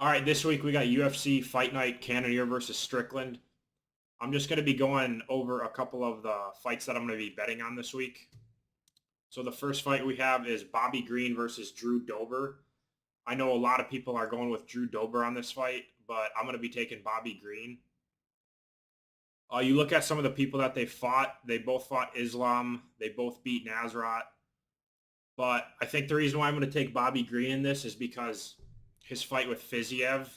All right, this week we got UFC Fight Night Cannonier versus Strickland. I'm just going to be going over a couple of the fights that I'm going to be betting on this week. So the first fight we have is Bobby Green versus Drew Dober. I know a lot of people are going with Drew Dober on this fight, but I'm going to be taking Bobby Green. You look at some of the people that they fought. They both fought Islam. They both beat Nasrat. But I think the reason why I'm going to take Bobby Green in this is because his fight with Fiziev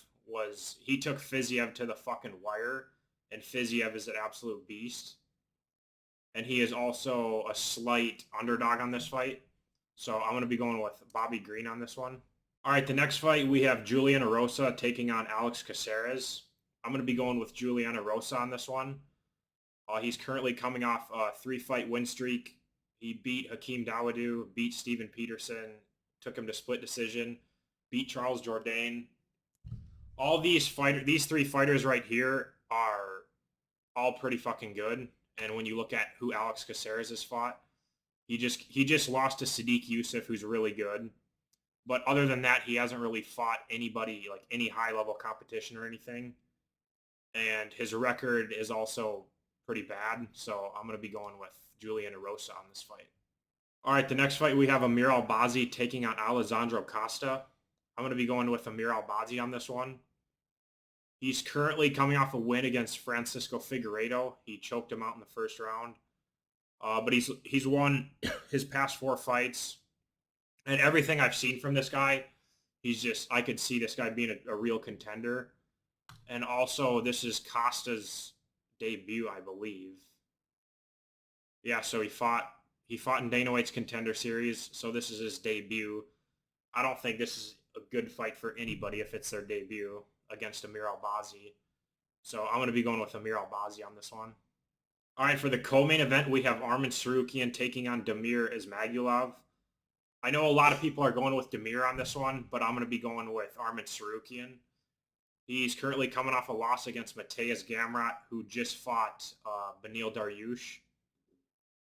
he took Fiziev to the fucking wire, and Fiziev is an absolute beast. And he is also a slight underdog on this fight. So I'm going to be going with Bobby Green on this one. All right, the next fight we have Juliana Rosa taking on Alex Caceres. I'm going to be going with Juliana Rosa on this one. He's currently coming off a 3-fight win streak. He beat Hakeem Dawodu, beat Steven Peterson, took him to split decision, beat Charles Jourdain. All these three fighters right here are all pretty fucking good. And when you look at who Alex Caceres has fought, he just lost to Sadiq Youssef, who's really good. But other than that, he hasn't really fought anybody, like any high-level competition or anything. And his record is also pretty bad. So I'm going to be going with Juliana Rosa on this fight. All right, the next fight we have Amir Albazi taking on Alessandro Costa. I'm going to be going with Amir Albazi on this one. He's currently coming off a win against Francisco Figueiredo. He choked him out in the first round. But he's won his past 4 fights. And everything I've seen from this guy, I could see this guy being a real contender. And also, this is Costa's debut, I believe. Yeah, so he fought in Dana White's Contender Series, so this is his debut. I don't think this is a good fight for anybody if it's their debut against Amir Albazi. So I'm going to be going with Amir Albazi on this one. All right, for the co-main event, we have Arman Tsarukyan taking on Damir Ismagulov. I know a lot of people are going with Damir on this one, but I'm going to be going with Arman Tsarukyan. He's currently coming off a loss against Mateus Gamrot, who just fought Beneil Dariush.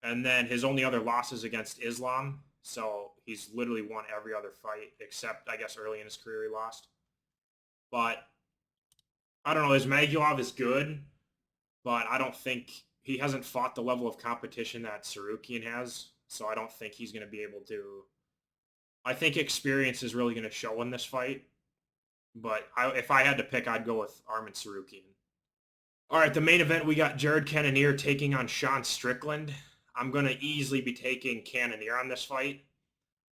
And then his only other loss is against Islam. So he's literally won every other fight, except I guess early in his career he lost. But I don't know, Ismagulov is good, but I don't think he hasn't fought the level of competition that Tsarukyan has. So I don't think he's going to be able to. I think experience is really going to show in this fight. But if I had to pick, I'd go with Arman Tsarukyan. All right, the main event, we got Jared Cannonier taking on Sean Strickland. I'm going to easily be taking Cannonier on this fight.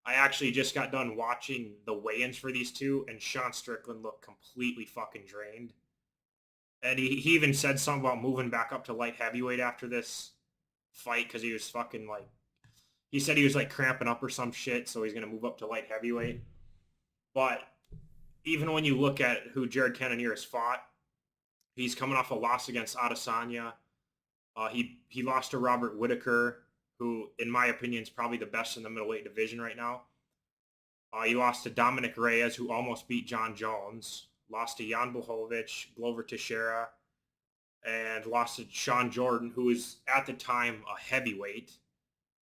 I actually just got done watching the weigh-ins for these two, and Sean Strickland looked completely fucking drained. And he even said something about moving back up to light heavyweight after this fight because he was fucking like, he said he was like cramping up or some shit, so he's going to move up to light heavyweight. But even when you look at who Jared Cannonier has fought, he's coming off a loss against Adesanya. He lost to Robert Whittaker, who, in my opinion, is probably the best in the middleweight division right now. He lost to Dominic Reyes, who almost beat John Jones. Lost to Jan Blachowicz, Glover Teixeira, and lost to Sean Jordan, who is at the time a heavyweight.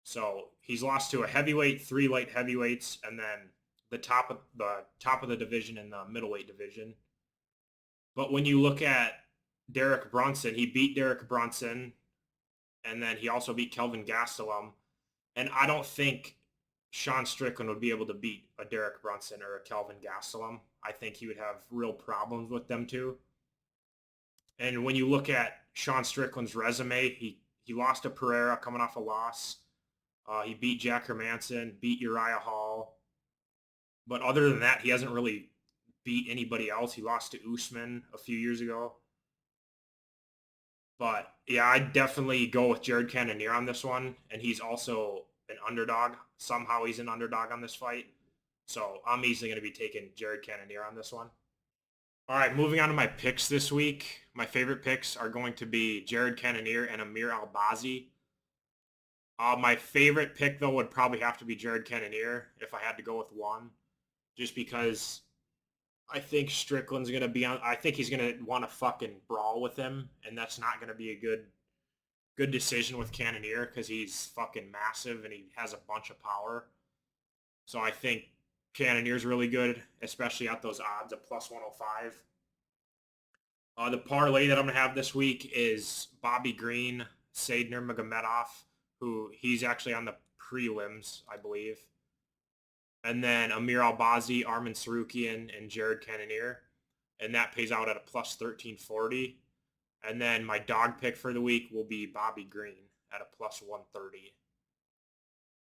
So he's lost to a heavyweight, 3 light heavyweights, and then the top of the division in the middleweight division. But when you look at Derek Brunson, he beat Derek Brunson, and then he also beat Kelvin Gastelum. And I don't think Sean Strickland would be able to beat a Derek Brunson or a Kelvin Gastelum. I think he would have real problems with them two. And when you look at Sean Strickland's resume, he lost to Pereira coming off a loss. He beat Jack Hermanson, beat Uriah Hall. But other than that, he hasn't really beat anybody else. He lost to Usman a few years ago. But yeah, I'd definitely go with Jared Cannonier on this one. And he's also an underdog. Somehow he's an underdog on this fight. So I'm easily going to be taking Jared Cannonier on this one. All right, moving on to my picks this week. My favorite picks are going to be Jared Cannonier and Amir Albazi. My favorite pick, though, would probably have to be Jared Cannonier if I had to go with one. Just because I think Strickland's going to be on. I think he's going to want to fucking brawl with him, and that's not going to be a good decision with Cannonier because he's fucking massive and he has a bunch of power. So I think Cannonier's really good, especially at those odds of plus 105. The parlay that I'm going to have this week is Bobby Green, Sadner Magomedov, who he's actually on the prelims, I believe. And then Amir Albazi, Armin Sarukian, and Jared Cannonier. And that pays out at a plus 1340. And then my dog pick for the week will be Bobby Green at a plus 130.